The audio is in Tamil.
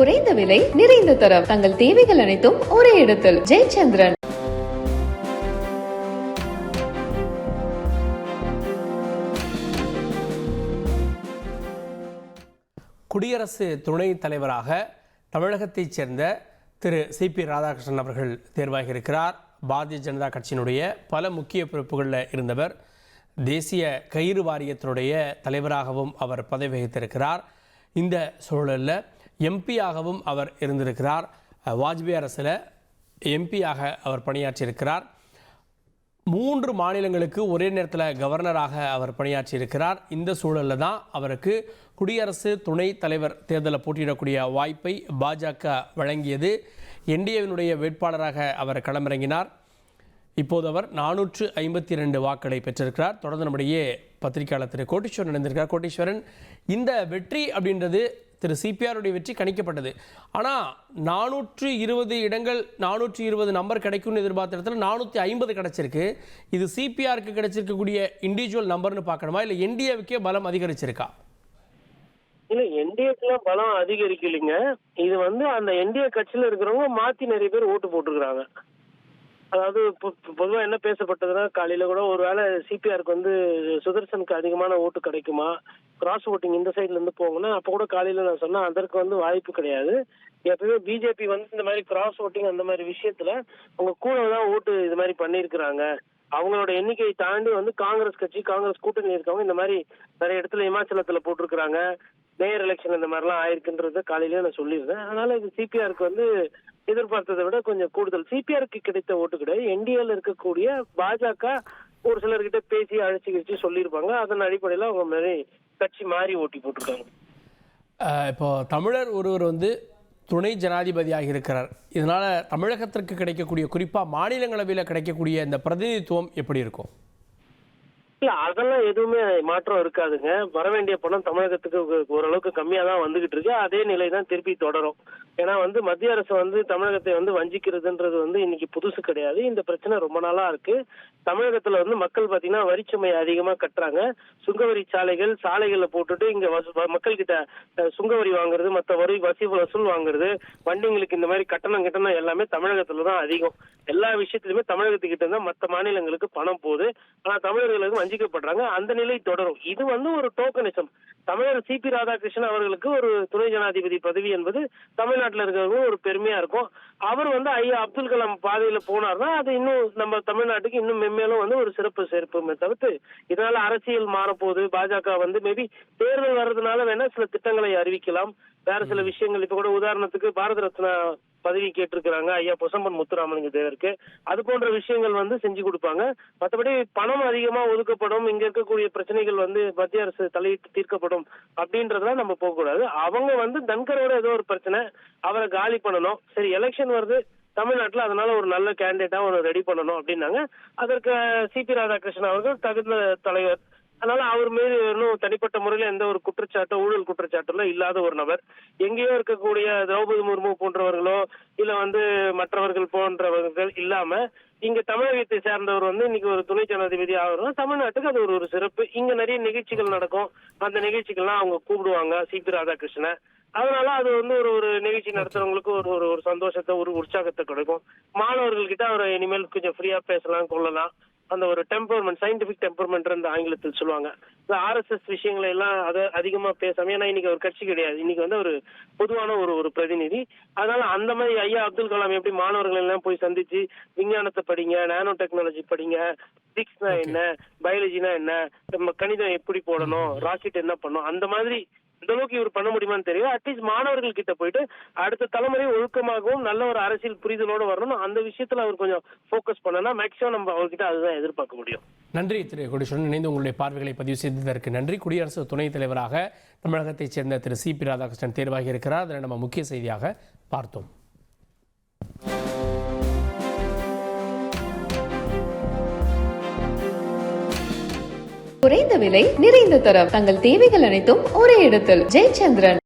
குறைந்த விலை நிறைந்த தரம் தங்கள் தேவைகள் அனைத்தும் ஒரே இடத்தில் ஜெயச்சந்திரன். குடியரசு துணைத் தலைவராக தமிழகத்தைச் சேர்ந்த திரு சி.பி. ராதாகிருஷ்ணன் அவர்கள் தேர்வாகியிருக்கிறார். பாரதிய ஜனதா கட்சியினுடைய பல முக்கிய பொறுப்புகளில் இருந்தவர். தேசிய கயிறு வாரியத்தினுடைய தலைவராகவும் அவர் பதவி வகித்திருக்கிறார். இந்த சூழலில் எம்பியாகவும் அவர் இருந்திருக்கிறார். வாஜ்பாய் அரசில் எம்பியாக அவர் பணியாற்றியிருக்கிறார். 3 மாநிலங்களுக்கு ஒரே நேரத்தில் கவர்னராக அவர் பணியாற்றியிருக்கிறார். இந்த சூழலில் தான் அவருக்கு குடியரசு துணைத் தலைவர் தேர்தலில் போட்டியிடக்கூடிய வாய்ப்பை பாஜக வழங்கியது. என்டிஏவினுடைய வேட்பாளராக அவர் களமிறங்கினார். இப்போது அவர் 452 வாக்களை பெற்றிருக்கிறார். தொடர்ந்து நம்முடைய பத்திரிகையாளர் திரு கோட்டீஸ்வரன் இணைந்திருக்கிறார். கோட்டீஸ்வரன், இந்த வெற்றி அப்படின்றது திரு சிபிஆருடைய வெற்றி கணிக்கப்பட்டது. ஆனால் 420 இடங்கள் 420 நம்பர் கிடைக்கும்னு எதிர்பார்த்த இடத்துல 450 கிடைச்சிருக்கு. இது சிபிஆருக்கு கிடைச்சிருக்கக்கூடிய இண்டிவிஜுவல் நம்பர்னு பார்க்கணுமா, இல்லை என்டிஏவுக்கே பலம் அதிகரிச்சிருக்கா? இல்ல, என்டிஏக்குலாம் பலம் அதிகரிக்கலைங்க. இது அந்த என்டிஏ கட்சியில இருக்கிறவங்க மாத்தி நிறைய பேர் ஓட்டு போட்டுருக்காங்க. அதாவது பொதுவா என்ன பேசப்பட்டதுன்னா, காலையில கூட ஒருவேளை சிபிஆருக்கு சுதர்சனுக்கு அதிகமான ஓட்டு கிடைக்குமா, கிராஸ் ஓட்டிங் இந்த சைட்ல இருந்து போங்கன்னா, அப்ப கூட காலையில நான் சொன்னேன் அதற்கு வாய்ப்பு கிடையாது. எப்பவுமே பிஜேபி இந்த மாதிரி கிராஸ் ஓட்டிங் அந்த மாதிரி விஷயத்துல அவங்க கூட தான் ஓட்டு இது மாதிரி பண்ணிருக்கிறாங்க. அவங்களோட எண்ணிக்கையை தாண்டி காங்கிரஸ் கட்சி, காங்கிரஸ் கூட்டணி இருக்கவங்க இந்த மாதிரி நிறைய இடத்துல இமாச்சலத்துல போட்டிருக்கிறாங்க. மேயர் எலெக்ஷன் இந்த மாதிரிலாம் ஆயிருக்குன்றத காலையிலேயே நான் சொல்லியிருந்தேன். அதனால இது சிபிஆருக்கு எதிர்பார்த்ததை விட கொஞ்சம் கூடுதல். சிபிஆருக்கு கிடைத்த ஓட்டு கிடையாது. என்டிஏல இருக்கக்கூடிய பாஜக ஒரு சிலர்கிட்ட பேசி அழைச்சி சொல்லியிருப்பாங்க. அதன் அடிப்படையில் அவங்க மாதிரி கட்சி மாறி ஓட்டி போட்டிருக்காங்க. இப்போ தமிழர் ஒருவர் துணை ஜனாதிபதியாக இருக்கிறார். இதனால தமிழகத்திற்கு கிடைக்கக்கூடிய, குறிப்பாக மாநிலங்களவையில் கிடைக்கக்கூடிய இந்த பிரதிநிதித்துவம் எப்படி இருக்கும்? இல்ல, அதெல்லாம் எதுவுமே மாற்றம் இருக்காதுங்க. வர வேண்டிய பணம் தமிழகத்துக்கு ஓரளவுக்கு கம்மியா தான் வந்துகிட்டு இருக்கு. அதே நிலை தான் திருப்பி தொடரும். ஏன்னா மத்திய அரசு தமிழகத்தை வஞ்சிக்கிறதுன்றது இன்னைக்கு புதுசு கிடையாது. இந்த பிரச்சனை ரொம்ப நாளா இருக்கு. தமிழகத்துல மக்கள் பாத்தீங்கன்னா வரிச்சுமை அதிகமா கட்டுறாங்க. சுங்கவரி சாலைகள்ல போட்டுட்டு இங்க மக்கள் கிட்ட சுங்கவரி வாங்குறது, மற்ற வரி வசூல் வாங்குறது, வண்டிங்களுக்கு இந்த மாதிரி கட்டணம் எல்லாமே தமிழகத்துலதான் அதிகம். எல்லா விஷயத்திலுமே தமிழகத்துக்கிட்ட இருந்தா மற்ற மாநிலங்களுக்கு பணம் போகுது. ஆனா தமிழர்களுக்கு வஞ்சிக்கப்படுறாங்க. அந்த நிலை தொடரும். இது ஒரு டோக்கனிசம். தமிழர் சி.பி. ராதாகிருஷ்ணன் அவர்களுக்கு ஒரு துணை ஜனாதிபதி பதவி என்பது தமிழ்நாட்டில் இருக்கிறவங்க ஒரு பெருமையா இருக்கும். அவர் ஐயா அப்துல் கலாம் பாதையில போனார்னா அது இன்னும் நம்ம தமிழ்நாட்டுக்கு இன்னும் மென்மேலும் ஒரு சிறப்பு சேர்ப்புமே தவிர்த்து இதனால அரசியல் மாறப்போகுது. பாஜக மேபி தேர்தல் வர்றதுனால வேணா சில திட்டங்களை அறிவிக்கலாம். வேற சில விஷயங்கள் இப்ப கூட உதாரணத்துக்கு பாரத ரத்னா பதவி கேட்டிருக்கிறாங்க ஐயா பொசம்பன் முத்துராமலிங்க தேவருக்கு. அது போன்ற விஷயங்கள் செஞ்சு கொடுப்பாங்க. மற்றபடி பணம் அதிகமா ஒதுக்கப்படும், இங்க இருக்கக்கூடிய பிரச்சனைகள் மத்திய அரசு தலையிட்டு தீர்க்கப்படும் அப்படின்றதெல்லாம் நம்ம போக கூடாது. அவங்க தன்கரோட ஏதோ ஒரு பிரச்சனை, அவரை காலி பண்ணணும். சரி, எலெக்ஷன் வருது தமிழ்நாட்டுல, அதனால ஒரு நல்ல கேண்டிடேட்டா ரெடி பண்ணணும் அப்படின்னாங்க. அதற்கு சி.பி. ராதாகிருஷ்ணன் அவர்கள் தகுந்த தலைவர். அதனால அவர் மீது இன்னும் தனிப்பட்ட முறையில எந்த ஒரு குற்றச்சாட்டோ ஊழல் குற்றச்சாட்டுல இல்லாத ஒரு நபர். எங்கேயோ இருக்கக்கூடிய திரௌபதி முர்மு போன்றவர்களோ இல்ல மற்றவர்கள் போன்றவர்கள் இல்லாம இங்க தமிழகத்தை சேர்ந்தவர் இன்னைக்கு ஒரு துணை ஜனாதிபதி ஆகிறோம். தமிழ்நாட்டுக்கு அது ஒரு சிறப்பு. இங்க நிறைய நிகழ்ச்சிகள் நடக்கும். அந்த நிகழ்ச்சிகள்லாம் அவங்க கூப்பிடுவாங்க சி.பி. ராதாகிருஷ்ணன். அதனால அது ஒரு நிகழ்ச்சி நடத்துறவங்களுக்கு ஒரு சந்தோஷத்தை, ஒரு உற்சாகத்தை கிடைக்கும். மாணவர்கள் கிட்ட அவர் இனிமேல் கொஞ்சம் ஃப்ரீயா பேசலாம், கொள்ளலாம். அந்த ஒரு டெம்பர்மெண்ட், சயின்டிபிக் டெம்பர்மெண்ட் ஆங்கிலத்தில் சொல்லுவாங்க. இந்த RSS விஷயங்களை எல்லாம் அதை அதிகமா பேசாம, ஏன்னா இன்னைக்கு ஒரு கட்சி கிடையாது, இன்னைக்கு ஒரு பொதுவான ஒரு பிரதிநிதி. அதனால அந்த மாதிரி ஐயா அப்துல் கலாம் எப்படி மாணவர்கள் எல்லாம் போய் சந்திச்சு விஞ்ஞானத்தை படிங்க, நானோ டெக்னாலஜி படிங்க, பிசிக்ஸ்னா என்ன, பயாலஜினா என்ன, கணிதம் எப்படி போடணும், ராக்கெட் என்ன பண்ணும், அந்த மாதிரி இந்த அளவுக்கு இவர் பண்ண முடியுமான்னு தெரியல. அட்லீஸ்ட் மாணவர்கள் கிட்ட போயிட்டு அடுத்த தலைமுறை ஒழுக்கமாகவும் நல்ல ஒரு அரசியல் புரிதலோடு வரணும். அந்த விஷயத்துல அவர் கொஞ்சம் போக்கஸ் பண்ணனா மேக்சிமம் நம்ம அவர்கிட்ட அதுதான் எதிர்பார்க்க முடியும். நன்றி திரு கோடீஸ்வரன், இணைந்து உங்களுடைய பார்வைகளை பதிவு செய்ததற்கு நன்றி. குடியரசு துணைத் தலைவராக தமிழகத்தைச் சேர்ந்த திரு சி.பி. ராதாகிருஷ்ணன் தேர்வாகி இருக்கிறார். அதில் நம்ம முக்கிய செய்தியாக பார்த்தோம். குறைந்த விலை நிறைந்த தரம் தங்கள் தேவைகள் அனைத்தும் ஒரே இடத்தில் ஜெயச்சந்திரன்.